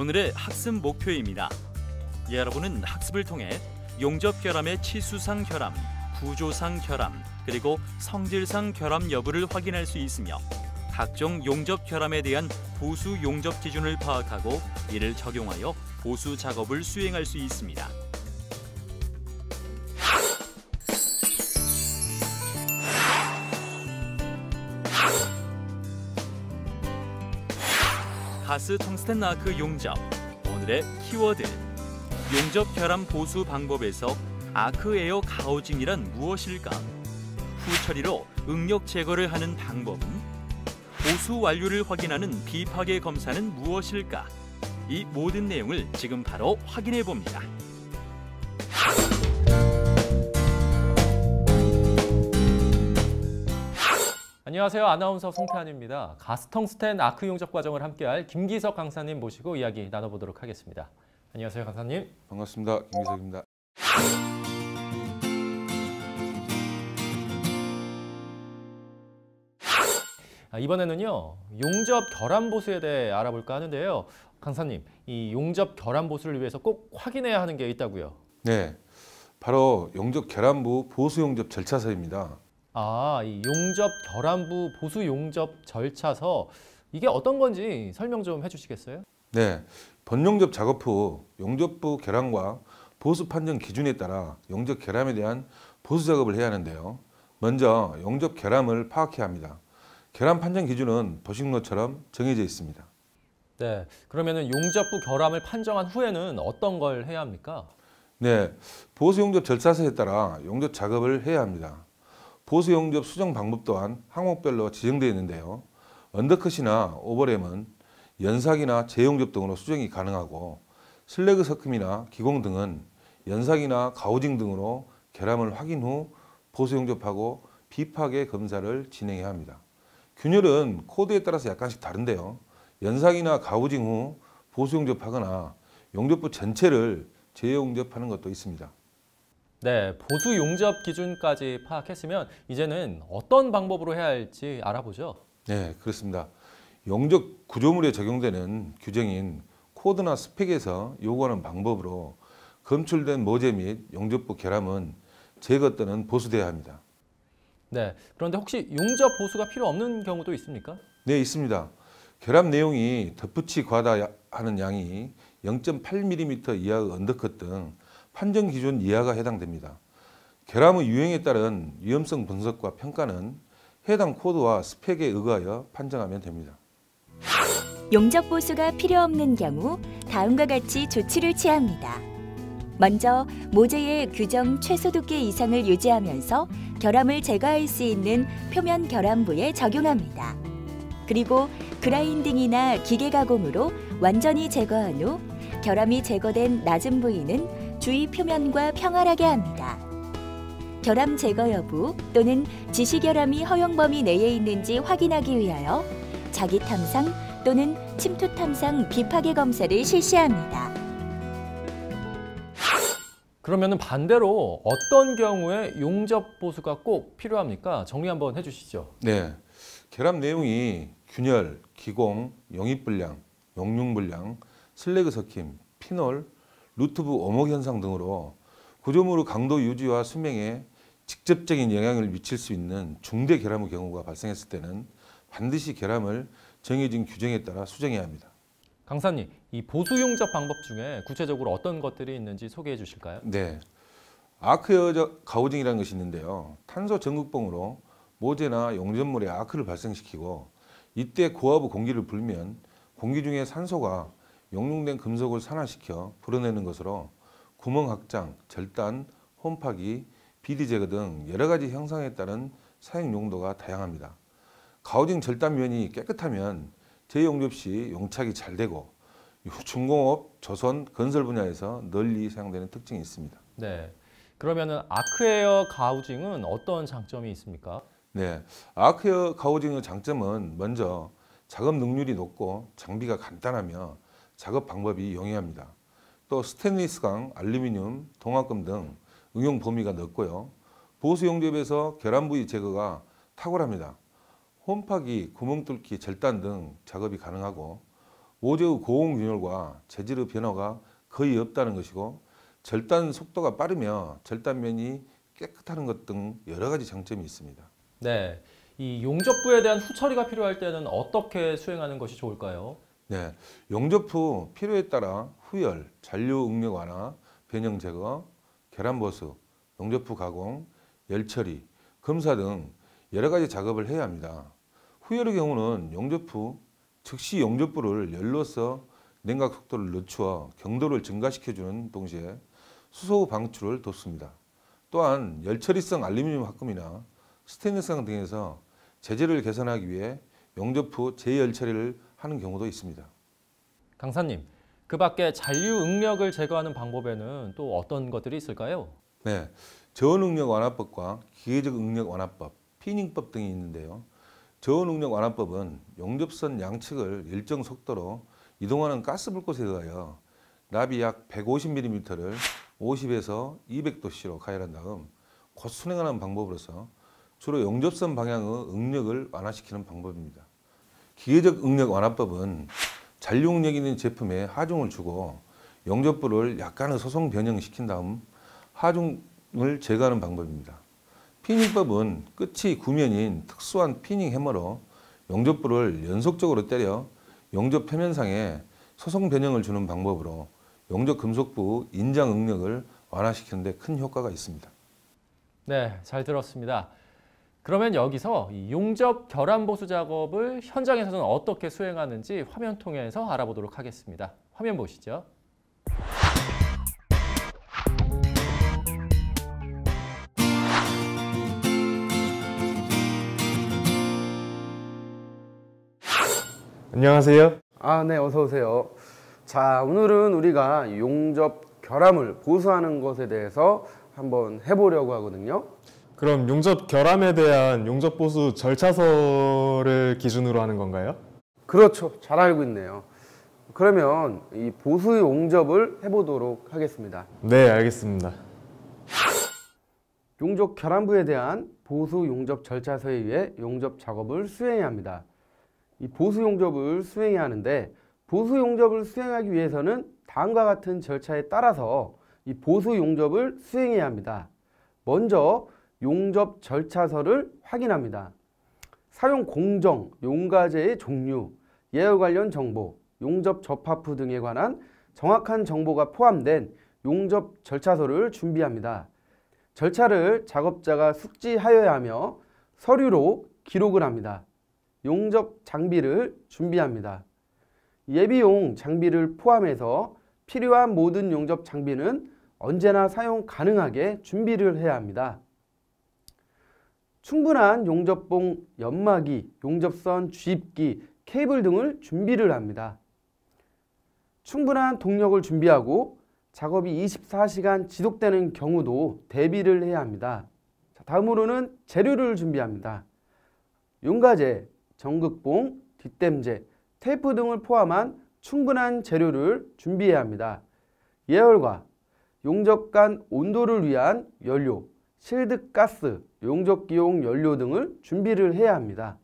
오늘의 학습 목표입니다. 여러분은 학습을 통해 용접 결함의 치수상 결함, 구조상 결함, 그리고 성질상 결함 여부를 확인할 수 있으며 각종 용접 결함에 대한 보수 용접 기준을 파악하고 이를 적용하여 보수 작업을 수행할 수 있습니다. 가스 텅스텐 아크 용접. 오늘의 키워드. 용접 결함 보수 방법에서 아크 에어 가우징이란 무엇일까? 후처리로 응력 제거를 하는 방법은? 보수 완료를 확인하는 비파괴 검사는 무엇일까? 이 모든 내용을 지금 바로 확인해 봅니다. 안녕하세요. 아나운서 송태환입니다. 가스 텅스텐 아크 용접 과정을 함께할 김기석 강사님 모시고 이야기 나눠보도록 하겠습니다. 안녕하세요, 강사님. 반갑습니다. 김기석입니다. 이번에는요, 용접 결함 보수에 대해 알아볼까 하는데요. 강사님, 이 용접 결함 보수를 위해서 꼭 확인해야 하는 게 있다고요? 네, 바로 용접 결함부 보수 용접 절차서입니다. 이 용접 결함부 보수 용접 절차서, 이게 어떤 건지 설명 좀 해주시겠어요? 네, 본용접 작업 후 용접부 결함과 보수 판정 기준에 따라 용접 결함에 대한 보수 작업을 해야 하는데요. 먼저 용접 결함을 파악해야 합니다. 결함 판정 기준은 도식로처럼 정해져 있습니다. 네, 그러면은 용접부 결함을 판정한 후에는 어떤 걸 해야 합니까? 네, 보수 용접 절차서에 따라 용접 작업을 해야 합니다. 보수 용접 수정 방법 또한 항목별로 지정되어 있는데요. 언더컷이나 오버램은 연삭이나 재용접 등으로 수정이 가능하고 슬래그 섞음이나 기공 등은 연삭이나 가우징 등으로 결함을 확인 후 보수 용접하고 비파괴 검사를 진행해야 합니다. 균열은 코드에 따라서 약간씩 다른데요. 연삭이나 가우징 후 보수 용접하거나 용접부 전체를 재용접하는 것도 있습니다. 네, 보수 용접 기준까지 파악했으면 이제는 어떤 방법으로 해야 할지 알아보죠. 네, 그렇습니다. 용접 구조물에 적용되는 규정인 코드나 스펙에서 요구하는 방법으로 검출된 모재 및 용접부 결함은 제거 또는 보수돼야 합니다. 네, 그런데 혹시 용접 보수가 필요 없는 경우도 있습니까? 네, 있습니다. 결함 내용이 덧붙이 과다하는 양이 0.8mm 이하의 언더컷 등 판정 기준 이하가 해당됩니다. 결함의 유형에 따른 위험성 분석과 평가는 해당 코드와 스펙에 의거하여 판정하면 됩니다. 용접 보수가 필요 없는 경우 다음과 같이 조치를 취합니다. 먼저 모재의 규정 최소 두께 이상을 유지하면서 결함을 제거할 수 있는 표면 결함부에 적용합니다. 그리고 그라인딩이나 기계 가공으로 완전히 제거한 후 결함이 제거된 낮은 부위는 주위 표면과 평활하게 합니다. 결함 제거 여부 또는 지시 결함이 허용 범위 내에 있는지 확인하기 위하여 자기 탐상 또는 침투 탐상 비파괴 검사를 실시합니다. 그러면은 반대로 어떤 경우에 용접 보수가 꼭 필요합니까? 정리 한번 해주시죠. 네, 결함 내용이 균열, 기공, 용입불량, 용융불량, 슬래그 섞임, 피놀, 루트부 오목 현상 등으로 구조물의 강도 유지와 수명에 직접적인 영향을 미칠 수 있는 중대 결함의 경우가 발생했을 때는 반드시 결함을 정해진 규정에 따라 수정해야 합니다. 강사님, 이 보수 용접 방법 중에 구체적으로 어떤 것들이 있는지 소개해 주실까요? 네, 아크에어 가우징이라는 것이 있는데요. 탄소 전극봉으로 모재나 용접물에 아크를 발생시키고 이때 고압의 공기를 불면 공기 중에 산소가 용융된 금속을 산화시켜 불어내는 것으로 구멍 확장, 절단, 홈파기, 비리 제거 등 여러 가지 형상에 따른 사용 용도가 다양합니다. 가우징 절단면이 깨끗하면 재용접 시 용착이 잘 되고 중공업, 조선, 건설 분야에서 널리 사용되는 특징이 있습니다. 네, 그러면은 아크에어 가우징은 어떤 장점이 있습니까? 네, 아크에어 가우징의 장점은 먼저 작업 능률이 높고 장비가 간단하며 작업 방법이 용이합니다. 또 스테인리스강, 알루미늄, 동화금 등 응용 범위가 넓고요. 보수 용접에서 결함 부위 제거가 탁월합니다. 홈파기, 구멍 뚫기, 절단 등 작업이 가능하고 모재의 고온균열과 재질의 변화가 거의 없다는 것이고 절단 속도가 빠르며 절단면이 깨끗하는 것 등 여러 가지 장점이 있습니다. 네, 이 용접부에 대한 후처리가 필요할 때는 어떻게 수행하는 것이 좋을까요? 네, 용접 후 필요에 따라 후열, 잔류 응력 완화, 변형 제거, 결함 보수, 용접 후 가공, 열 처리, 검사 등 여러 가지 작업을 해야 합니다. 후열의 경우는 용접 후 즉시 용접부를 열로서 냉각 속도를 늦추어 경도를 증가시켜주는 동시에 수소 방출을 돕습니다. 또한 열처리성 알루미늄 합금이나 스테인리스성 등에서 재질을 개선하기 위해 용접 후 재열 처리를 하는 경우도 있습니다. 강사님, 그 밖에 잔류 응력을 제거하는 방법에는 또 어떤 것들이 있을까요? 네, 저온응력 완화법과 기계적 응력 완화법, 피닝법 등이 있는데요. 저온응력 완화법은 용접선 양측을 일정 속도로 이동하는 가스불꽃에 의하여 납이 약 150mm를 50에서 200도씨로 가열한 다음 곧 순행하는 방법으로서 주로 용접선 방향의 응력을 완화시키는 방법입니다. 기계적 응력 완화법은 잔류 응력이 있는 제품에 하중을 주고 용접부를 약간의 소송 변형시킨 다음 하중을 제거하는 방법입니다. 피닝법은 끝이 구면인 특수한 피닝 해머로 용접부를 연속적으로 때려 용접 표면상에 소송 변형을 주는 방법으로 용접 금속부 인장 응력을 완화시키는 데 큰 효과가 있습니다. 네, 잘 들었습니다. 그러면 여기서 이 용접 결함 보수 작업을 현장에서는 어떻게 수행하는지 화면 통해서 알아보도록 하겠습니다. 화면 보시죠. 안녕하세요. 네, 어서 오세요. 자, 오늘은 우리가 용접 결함을 보수하는 것에 대해서 한번 해보려고 하거든요. 그럼 용접 결함에 대한 용접 보수 절차서를 기준으로 하는 건가요? 그렇죠. 잘 알고 있네요. 그러면 이 보수 용접을 해보도록 하겠습니다. 네, 알겠습니다. 용접 결함부에 대한 보수 용접 절차서에 의해 용접 작업을 수행해야 합니다. 이 보수 용접을 수행해야 하는데 보수 용접을 수행하기 위해서는 다음과 같은 절차에 따라서 이 보수 용접을 수행해야 합니다. 먼저 용접 절차서를 확인합니다. 사용 공정, 용가제의 종류, 예열 관련 정보, 용접 접합부 등에 관한 정확한 정보가 포함된 용접 절차서를 준비합니다. 절차를 작업자가 숙지하여야 하며 서류로 기록을 합니다. 용접 장비를 준비합니다. 예비용 장비를 포함해서 필요한 모든 용접 장비는 언제나 사용 가능하게 준비를 해야 합니다. 충분한 용접봉, 연마기, 용접선 주입기, 케이블 등을 준비를 합니다. 충분한 동력을 준비하고 작업이 24시간 지속되는 경우도 대비를 해야 합니다. 다음으로는 재료를 준비합니다. 용가제, 전극봉, 뒷댐제, 테이프 등을 포함한 충분한 재료를 준비해야 합니다. 예열과 용접관 온도를 위한 연료, 실드가스, 용접기용 연료 등을 준비를 해야 합니다.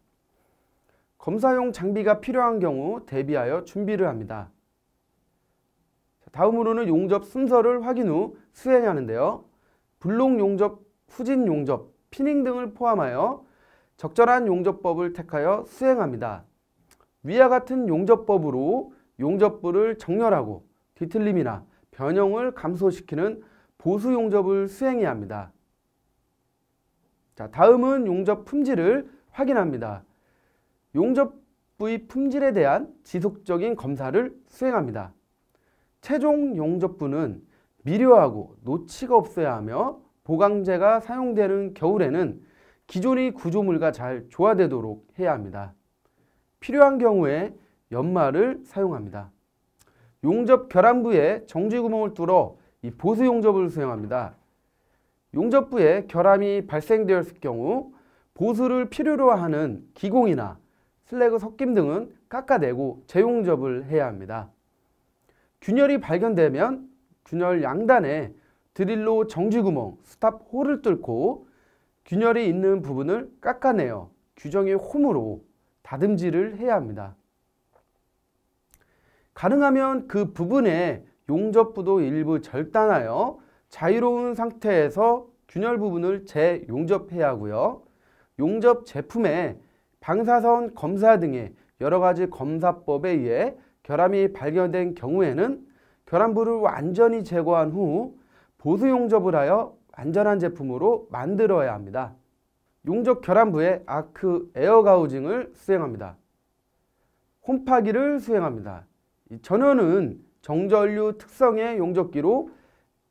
검사용 장비가 필요한 경우 대비하여 준비를 합니다. 다음으로는 용접 순서를 확인 후 수행하는데요. 블록 용접, 후진 용접, 피닝 등을 포함하여 적절한 용접법을 택하여 수행합니다. 위와 같은 용접법으로 용접부를 정렬하고 뒤틀림이나 변형을 감소시키는 보수 용접을 수행해야 합니다. 자, 다음은 용접 품질을 확인합니다. 용접 부위 품질에 대한 지속적인 검사를 수행합니다. 최종 용접부는 미려하고 노치가 없어야 하며 보강제가 사용되는 겨울에는 기존의 구조물과 잘 조화되도록 해야 합니다. 필요한 경우에 연마를 사용합니다. 용접 결함부에 정지구멍을 뚫어 이 보수 용접을 수행합니다. 용접부에 결함이 발생되었을 경우 보수를 필요로 하는 기공이나 슬래그 섞임 등은 깎아내고 재용접을 해야 합니다. 균열이 발견되면 균열 양단에 드릴로 정지구멍, 스탑 홀을 뚫고 균열이 있는 부분을 깎아내어 규정의 홈으로 다듬질을 해야 합니다. 가능하면 그 부분에 용접부도 일부 절단하여 자유로운 상태에서 균열 부분을 재용접해야 하고요. 용접 제품에 방사선 검사 등의 여러 가지 검사법에 의해 결함이 발견된 경우에는 결함부를 완전히 제거한 후 보수 용접을 하여 안전한 제품으로 만들어야 합니다. 용접 결함부에 아크 에어 가우징을 수행합니다. 홈파기를 수행합니다. 이 전원은 정전류 특성의 용접기로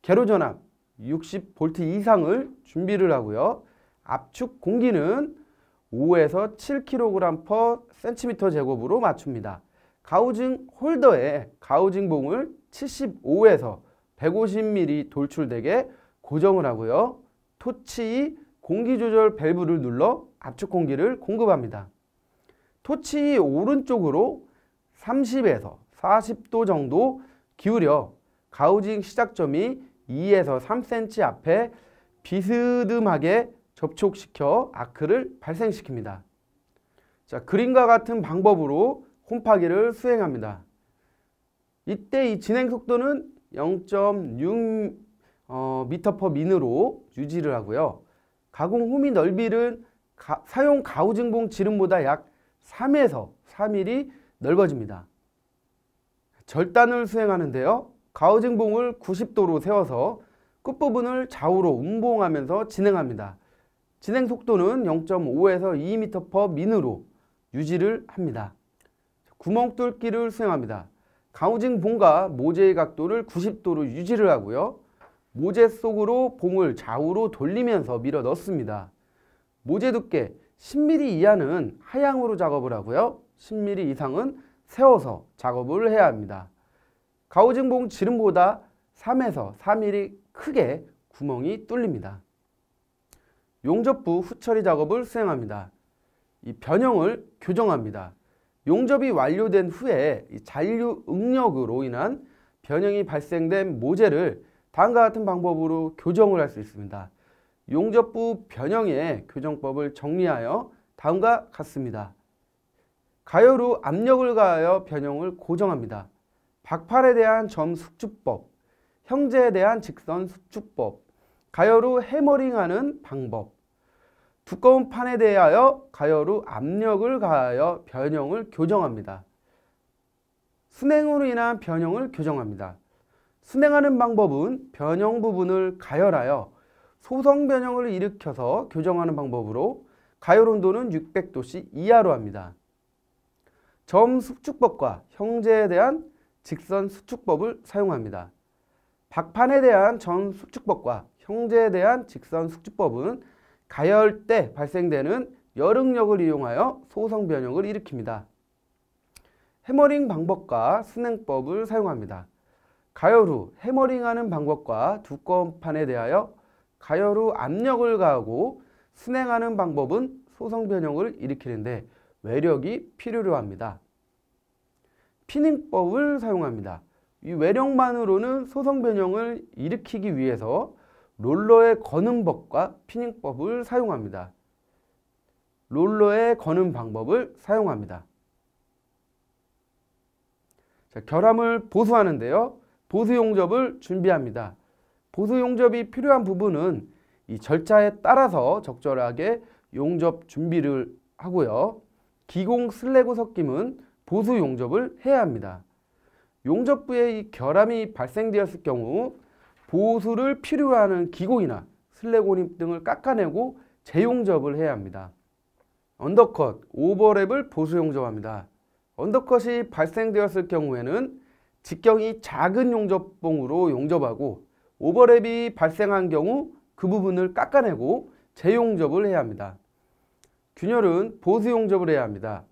계로전압 60V 이상을 준비를 하고요. 압축 공기는 5에서 7kg/cm 제곱으로 맞춥니다. 가우징 홀더에 가우징 봉을 75에서 150mm 돌출되게 고정을 하고요. 토치 공기 조절 밸브를 눌러 압축 공기를 공급합니다. 토치 오른쪽으로 30에서 40도 정도 기울여 가우징 시작점이 2에서 3cm 앞에 비스듬하게 접촉시켜 아크를 발생시킵니다. 자, 그림과 같은 방법으로 홈파기를 수행합니다. 이때 이 진행 속도는 0.6 m/min으로 유지를 하고요. 가공 홈이 넓이는 사용 가우징봉 지름보다 약 3에서 4mm 넓어집니다. 절단을 수행하는데요. 가우징봉을 90도로 세워서 끝부분을 좌우로 운봉하면서 진행합니다. 진행 속도는 0.5에서 2m/min으로 유지를 합니다. 구멍 뚫기를 수행합니다. 가우징봉과 모재의 각도를 90도로 유지를 하고요. 모재 속으로 봉을 좌우로 돌리면서 밀어 넣습니다. 모재 두께 10mm 이하는 하향으로 작업을 하고요. 10mm 이상은 세워서 작업을 해야 합니다. 가우징봉 지름보다 3에서 4mm 크게 구멍이 뚫립니다. 용접부 후처리 작업을 수행합니다. 이 변형을 교정합니다. 용접이 완료된 후에 잔류 응력으로 인한 변형이 발생된 모재를 다음과 같은 방법으로 교정을 할 수 있습니다. 용접부 변형의 교정법을 정리하여 다음과 같습니다. 가열후 압력을 가하여 변형을 고정합니다. 박판에 대한 점 숙주법, 형제에 대한 직선 숙주법, 가열후 해머링하는 방법, 두꺼운 판에 대하여 가열후 압력을 가하여 변형을 교정합니다. 순행으로 인한 변형을 교정합니다. 순행하는 방법은 변형 부분을 가열하여 소성 변형을 일으켜서 교정하는 방법으로 가열 온도는 600도씨 이하로 합니다. 점 수축법과 형제에 대한 직선 수축법을 사용합니다. 박판에 대한 점 수축법과 형제에 대한 직선 수축법은 가열 때 발생되는 열응력을 이용하여 소성 변형을 일으킵니다. 해머링 방법과 순행법을 사용합니다. 가열 후 해머링하는 방법과 두꺼운 판에 대하여 가열 후 압력을 가하고 순행하는 방법은 소성 변형을 일으키는데 외력이 필요로 합니다. 피닝법을 사용합니다. 이 외력만으로는 소성 변형을 일으키기 위해서 롤러의 거는 법과 피닝법을 사용합니다. 롤러의 거는 방법을 사용합니다. 자, 결함을 보수하는데요. 보수 용접을 준비합니다. 보수 용접이 필요한 부분은 이 절차에 따라서 적절하게 용접 준비를 하고요. 기공 슬래그 섞임은 보수 용접을 해야 합니다. 용접부에 이 결함이 발생되었을 경우 보수를 필요로 하는 기공이나 슬래곤입 등을 깎아내고 재용접을 해야 합니다. 언더컷, 오버랩을 보수 용접합니다. 언더컷이 발생되었을 경우에는 직경이 작은 용접봉으로 용접하고 오버랩이 발생한 경우 그 부분을 깎아내고 재용접을 해야 합니다. 균열은 보수 용접을 해야 합니다.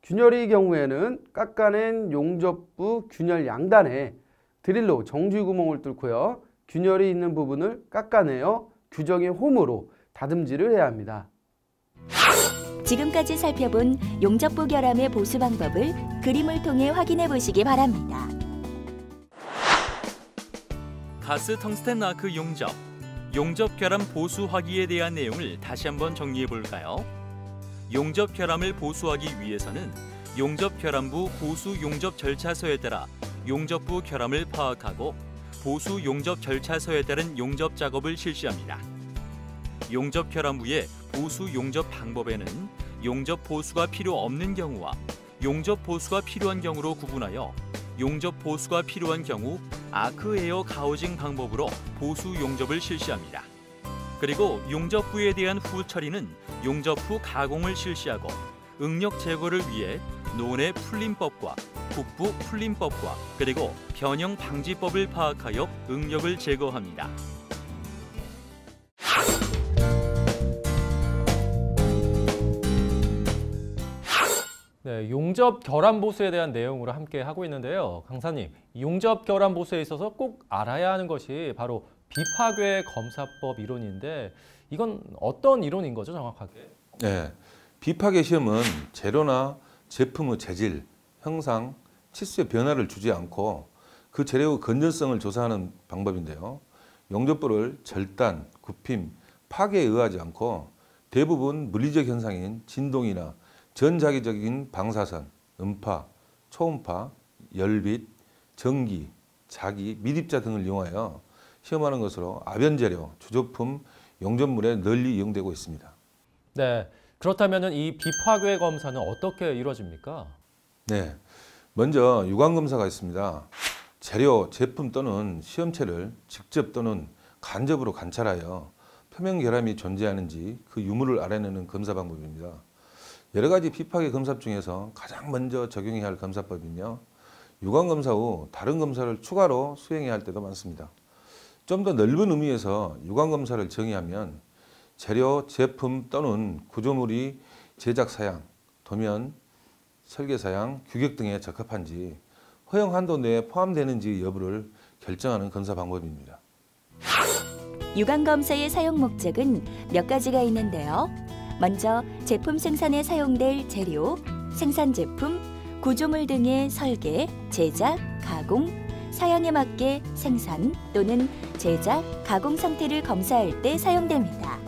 균열의 경우에는 깎아낸 용접부 균열 양단에 드릴로 정주위 구멍을 뚫고요. 균열이 있는 부분을 깎아내어 규정의 홈으로 다듬질을 해야 합니다. 지금까지 살펴본 용접부 결함의 보수 방법을 그림을 통해 확인해 보시기 바랍니다. 가스 텅스텐 아크 용접, 용접 결함 보수 화기에 대한 내용을 다시 한번 정리해 볼까요? 용접 결함을 보수하기 위해서는 용접 결함부 보수 용접 절차서에 따라 용접부 결함을 파악하고 보수 용접 절차서에 따른 용접 작업을 실시합니다. 용접 결함부의 보수 용접 방법에는 용접 보수가 필요 없는 경우와 용접 보수가 필요한 경우로 구분하여 용접 보수가 필요한 경우 아크 에어 가우징 방법으로 보수 용접을 실시합니다. 그리고 용접부에 대한 후 처리는 용접 후 가공을 실시하고 응력 제거를 위해 논의 풀림법과 국부 풀림법과 그리고 변형 방지법을 파악하여 응력을 제거합니다. 네, 용접 결함 보수에 대한 내용으로 함께 하고 있는데요. 강사님, 용접 결함 보수에 있어서 꼭 알아야 하는 것이 바로 비파괴 검사법 이론인데 이건 어떤 이론인 거죠, 정확하게? 네, 비파괴 시험은 재료나 제품의 재질, 형상, 치수의 변화를 주지 않고 그 재료의 건전성을 조사하는 방법인데요. 용접부를 절단, 굽힘, 파괴에 의하지 않고 대부분 물리적 현상인 진동이나 전자기적인 방사선, 음파, 초음파, 열빛, 전기, 자기, 미립자 등을 이용하여 시험하는 것으로 아변재료, 주조품, 용접물에 널리 이용되고 있습니다. 네, 그렇다면 이 비파괴 검사는 어떻게 이루어집니까? 네, 먼저 유관검사가 있습니다. 재료, 제품 또는 시험체를 직접 또는 간접으로 관찰하여 표면 결함이 존재하는지 그 유무를 알아내는 검사 방법입니다. 여러 가지 비파괴 검사 중에서 가장 먼저 적용해야 할 검사법이며 유관검사 후 다른 검사를 추가로 수행해야 할 때도 많습니다. 좀 더 넓은 의미에서 유관검사를 정의하면 재료, 제품 또는 구조물이 제작 사양, 도면, 설계 사양, 규격 등에 적합한지 허용 한도 내에 포함되는지 여부를 결정하는 검사 방법입니다. 유관검사의 사용 목적은 몇 가지가 있는데요. 먼저 제품 생산에 사용될 재료, 생산 제품, 구조물 등의 설계, 제작, 가공, 사양에 맞게 생산 또는 제작, 가공 상태를 검사할 때 사용됩니다.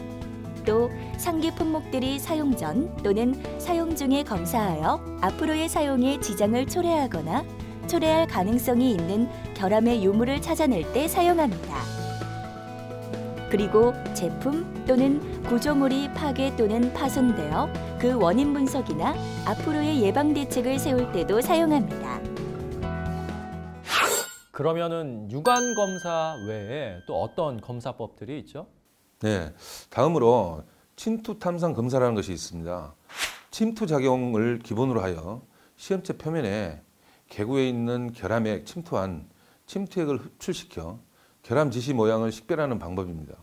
또 상기 품목들이 사용 전 또는 사용 중에 검사하여 앞으로의 사용에 지장을 초래하거나 초래할 가능성이 있는 결함의 유무를 찾아낼 때 사용합니다. 그리고 제품 또는 구조물이 파괴 또는 파손되어 그 원인 분석이나 앞으로의 예방 대책을 세울 때도 사용합니다. 그러면은 유관 검사 외에 또 어떤 검사법들이 있죠? 네, 다음으로 침투 탐상 검사라는 것이 있습니다. 침투 작용을 기본으로 하여 시험체 표면에 개구에 있는 결함에 침투한 침투액을 흡출시켜 결함 지시 모양을 식별하는 방법입니다.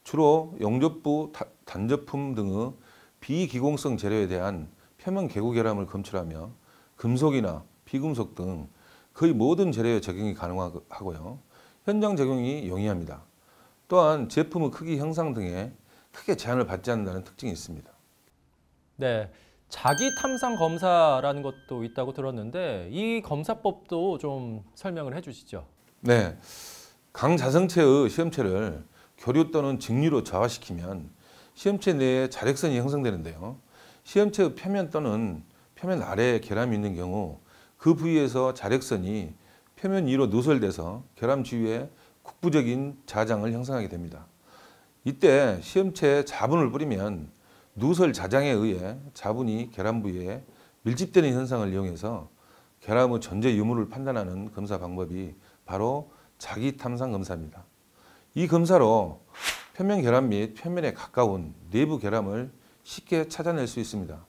주로 용접부, 단접품 등의 비기공성 재료에 대한 표면 개구 결함을 검출하며 금속이나 비금속 등 거의 모든 재료에 적용이 가능하고요. 현장 적용이 용이합니다. 또한 제품의 크기 형상 등에 크게 제한을 받지 않는다는 특징이 있습니다. 네, 자기 탐상 검사라는 것도 있다고 들었는데 이 검사법도 좀 설명을 해주시죠. 네, 강자성체의 시험체를 교류 또는 직류로 좌화시키면 시험체 내에 자력선이 형성되는데요. 시험체의 표면 또는 표면 아래에 결함이 있는 경우 그 부위에서 자력선이 표면 위로 누설돼서 결함 주위에 국부적인 자장을 형성하게 됩니다. 이때 시험체에 자분을 뿌리면 누설 자장에 의해 자분이 결함 부위에 밀집되는 현상을 이용해서 결함의 존재 유무를 판단하는 검사 방법이 바로 자기 탐상 검사입니다. 이 검사로 표면 결함 및 표면에 가까운 내부 결함을 쉽게 찾아낼 수 있습니다.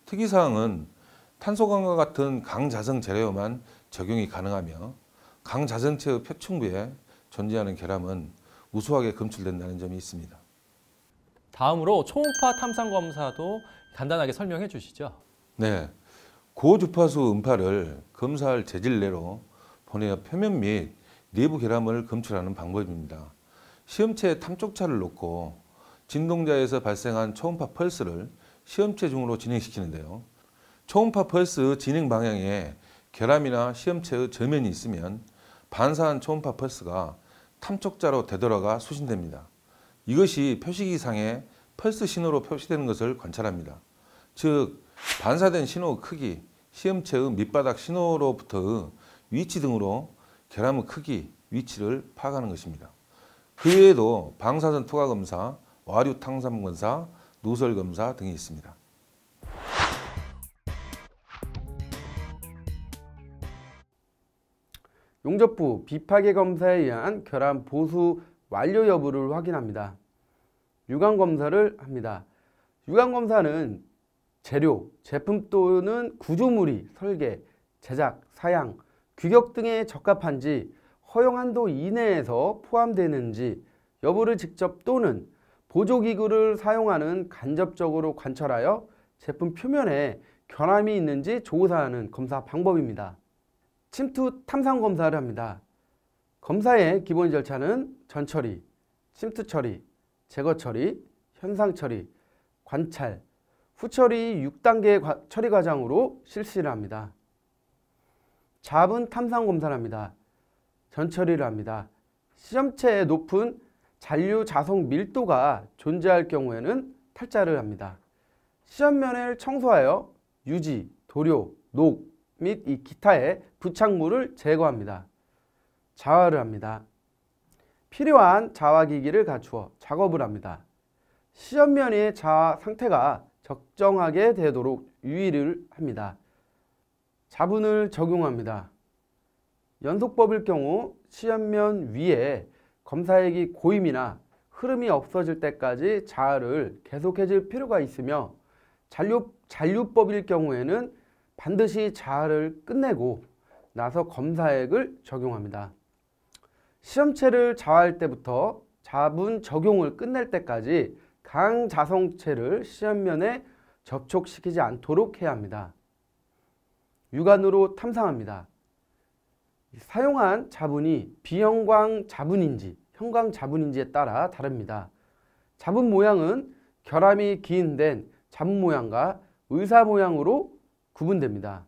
특이사항은 탄소광과 같은 강자성 재료에만 적용이 가능하며 강자성체의 표층부에 존재하는 결함은 우수하게 검출된다는 점이 있습니다. 다음으로 초음파 탐상 검사도 간단하게 설명해 주시죠. 네, 고주파수 음파를 검사할 재질 내로 보내어 표면 및 내부 결함을 검출하는 방법입니다. 시험체에 탐촉차를 놓고 진동자에서 발생한 초음파 펄스를 시험체 중으로 진행시키는데요. 초음파 펄스 진행 방향에 결함이나 시험체의 저면이 있으면 반사한 초음파 펄스가 탐촉자로 되돌아가 수신됩니다. 이것이 표시기상에 펄스 신호로 표시되는 것을 관찰합니다. 즉 반사된 신호의 크기, 시험체의 밑바닥 신호로부터 위치 등으로 결함의 크기, 위치를 파악하는 것입니다. 그 외에도 방사선 투과 검사, 와류 탕산 검사, 누설 검사 등이 있습니다. 용접부 비파괴 검사에 의한 결함 보수 완료 여부를 확인합니다. 유관 검사를 합니다. 유관 검사는 재료, 제품 또는 구조물이 설계, 제작, 사양, 규격 등에 적합한지 허용 한도 이내에서 포함되는지 여부를 직접 또는 보조기구를 사용하는 간접적으로 관찰하여 제품 표면에 결함이 있는지 조사하는 검사 방법입니다. 침투 탐상 검사를 합니다. 검사의 기본 절차는 전처리, 침투 처리, 제거 처리, 현상 처리, 관찰, 후처리 6단계 처리 과정으로 실시를 합니다. 자분 탐상 검사를 합니다. 전처리를 합니다. 시험체에 높은 잔류 자석 밀도가 존재할 경우에는 탈자를 합니다. 시험면을 청소하여 유지, 도료, 녹 및 이 기타의 부착물을 제거합니다. 자화를 합니다. 필요한 자화기기를 갖추어 작업을 합니다. 시험면의 자화 상태가 적정하게 되도록 유의를 합니다. 자분을 적용합니다. 연속법일 경우 시험면 위에 검사액이 고임이나 흐름이 없어질 때까지 자화를 계속해줄 필요가 있으며 잔류법일 경우에는 반드시 자화를 끝내고 나서 검사액을 적용합니다. 시험체를 자화할 때부터 자분 적용을 끝낼 때까지 강자성체를 시험면에 접촉시키지 않도록 해야 합니다. 육안으로 탐상합니다. 사용한 자분이 비형광 자분인지 형광 자분인지에 따라 다릅니다. 자분 모양은 결함이 기인된 자분 모양과 의사 모양으로 구분됩니다.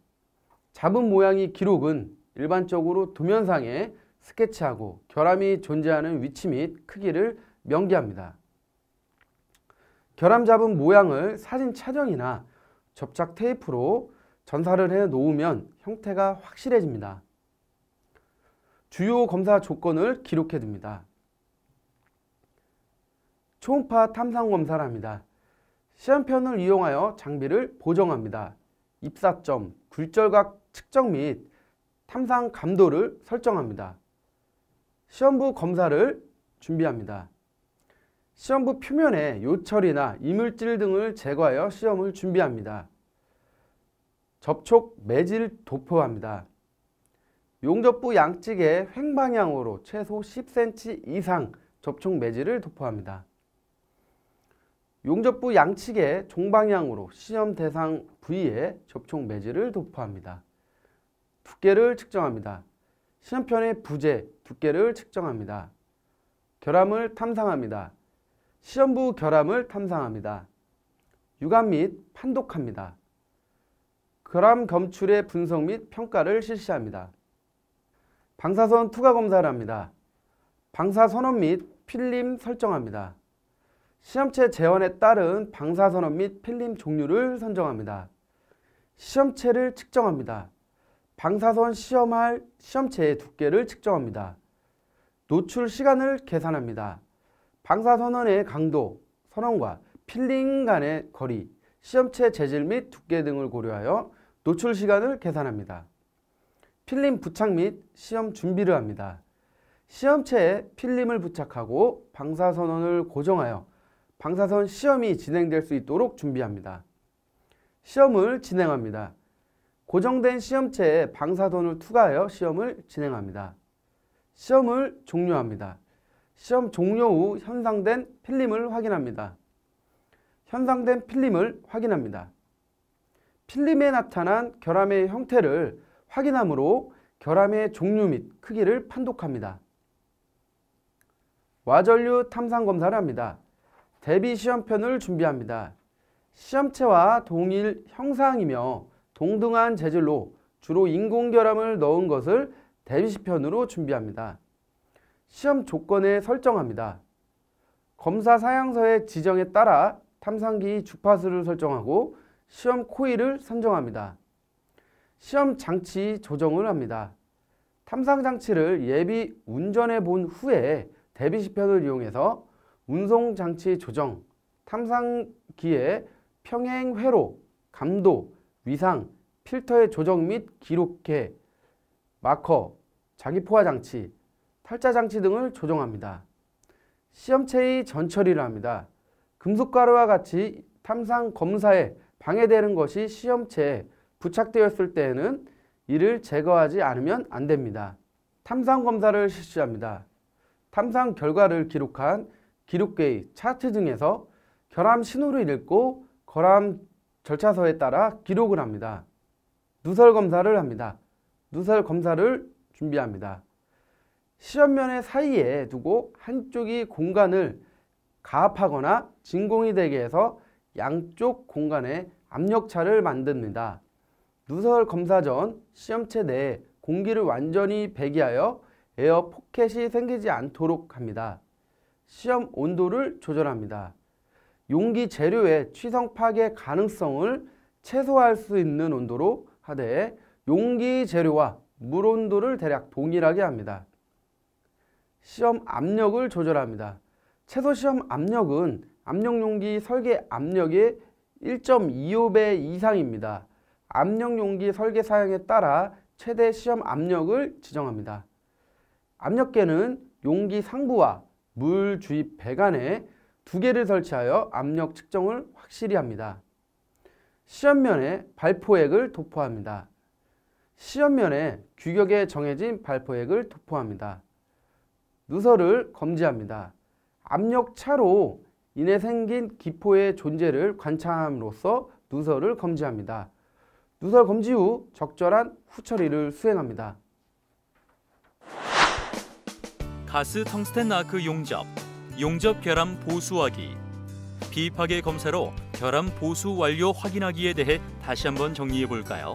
자분 모양이 기록은 일반적으로 도면상에 스케치하고 결함이 존재하는 위치 및 크기를 명기합니다. 결함 잡은 모양을 사진 촬영이나 접착 테이프로 전사를 해 놓으면 형태가 확실해집니다. 주요 검사 조건을 기록해 둡니다. 초음파 탐상 검사를 합니다. 시험편을 이용하여 장비를 보정합니다. 입사점, 굴절각 측정 및 탐상 감도를 설정합니다. 시험부 검사를 준비합니다. 시험부 표면에 요철이나 이물질 등을 제거하여 시험을 준비합니다. 접촉 매질 도포합니다. 용접부 양측의 횡방향으로 최소 10cm 이상 접촉 매질을 도포합니다. 용접부 양측의 종방향으로 시험 대상 부위에 접촉 매질을 도포합니다. 두께를 측정합니다. 시험편의 부재, 두께를 측정합니다. 결함을 탐상합니다. 시험부 결함을 탐상합니다. 유감 및 판독합니다. 결함 검출의 분석 및 평가를 실시합니다. 방사선 투과 검사를 합니다. 방사선원 및 필름 설정합니다. 시험체 재원에 따른 방사선원 및 필름 종류를 선정합니다. 시험체를 측정합니다. 방사선 시험할 시험체의 두께를 측정합니다. 노출 시간을 계산합니다. 방사선원의 강도, 선원과 필름 간의 거리, 시험체 재질 및 두께 등을 고려하여 노출 시간을 계산합니다. 필름 부착 및 시험 준비를 합니다. 시험체에 필름을 부착하고 방사선원을 고정하여 방사선 시험이 진행될 수 있도록 준비합니다. 시험을 진행합니다. 고정된 시험체에 방사선을 투과하여 시험을 진행합니다. 시험을 종료합니다. 시험 종료 후 현상된 필름을 확인합니다. 현상된 필름을 확인합니다. 필름에 나타난 결함의 형태를 확인하므로 결함의 종류 및 크기를 판독합니다. 와전류 탐상 검사를 합니다. 대비 시험편을 준비합니다. 시험체와 동일 형상이며 동등한 재질로 주로 인공결함을 넣은 것을 대비시편으로 준비합니다. 시험 조건에 설정합니다. 검사 사양서의 지정에 따라 탐상기 주파수를 설정하고 시험 코일을 선정합니다. 시험 장치 조정을 합니다. 탐상 장치를 예비 운전해 본 후에 대비 시편을 이용해서 운송 장치 조정, 탐상기의 평행 회로, 감도, 위상, 필터의 조정 및 기록해, 마커, 자기포화 장치, 탈자 장치 등을 조정합니다. 시험체의 전처리를 합니다. 금속가루와 같이 탐상 검사에 방해되는 것이 시험체에 부착되었을 때에는 이를 제거하지 않으면 안 됩니다. 탐상 검사를 실시합니다. 탐상 결과를 기록한 기록계의 차트 등에서 결함 신호를 읽고 결함 절차서에 따라 기록을 합니다. 누설 검사를 합니다. 누설 검사를 준비합니다. 시험면의 사이에 두고 한쪽이 공간을 가압하거나 진공이 되게 해서 양쪽 공간에 압력차를 만듭니다. 누설 검사 전 시험체 내에 공기를 완전히 배기하여 에어 포켓이 생기지 않도록 합니다. 시험 온도를 조절합니다. 용기 재료의 취성 파괴 가능성을 최소화할 수 있는 온도로 하되 용기 재료와 물 온도를 대략 동일하게 합니다. 시험 압력을 조절합니다. 최소 시험 압력은 압력용기 설계 압력의 1.25배 이상입니다. 압력용기 설계 사양에 따라 최대 시험 압력을 지정합니다. 압력계는 용기 상부와 물 주입 배관에 2개를 설치하여 압력 측정을 확실히 합니다. 시험면에 발포액을 도포합니다. 시험면에 규격에 정해진 발포액을 도포합니다. 누설을 검지합니다. 압력 차로 인해 생긴 기포의 존재를 관찰함으로써 누설을 검지합니다. 누설 검지 후 적절한 후처리를 수행합니다. 가스 텅스텐 아크 용접, 용접 결함 보수하기, 비파괴 검사로 결함 보수 완료 확인하기에 대해 다시 한번 정리해 볼까요?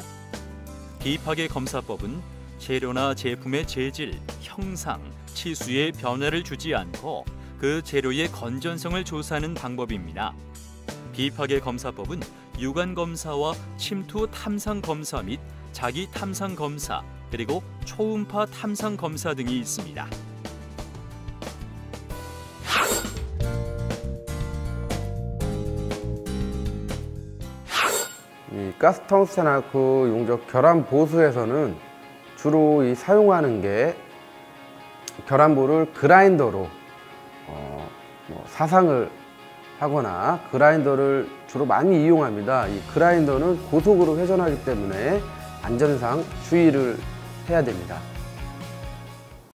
비파괴 검사법은 재료나 제품의 재질, 형상, 치수에 변화를 주지 않고 그 재료의 건전성을 조사하는 방법입니다. 비파괴 검사법은 유관 검사와 침투 탐상 검사 및 자기 탐상 검사, 그리고 초음파 탐상 검사 등이 있습니다. 이 가스텅스텐 아크 용접 결함 보수에서는 주로 사용하는 게 결함부를 그라인더로 사상을 하거나 그라인더를 주로 많이 이용합니다. 이 그라인더는 고속으로 회전하기 때문에 안전상 주의를 해야 됩니다.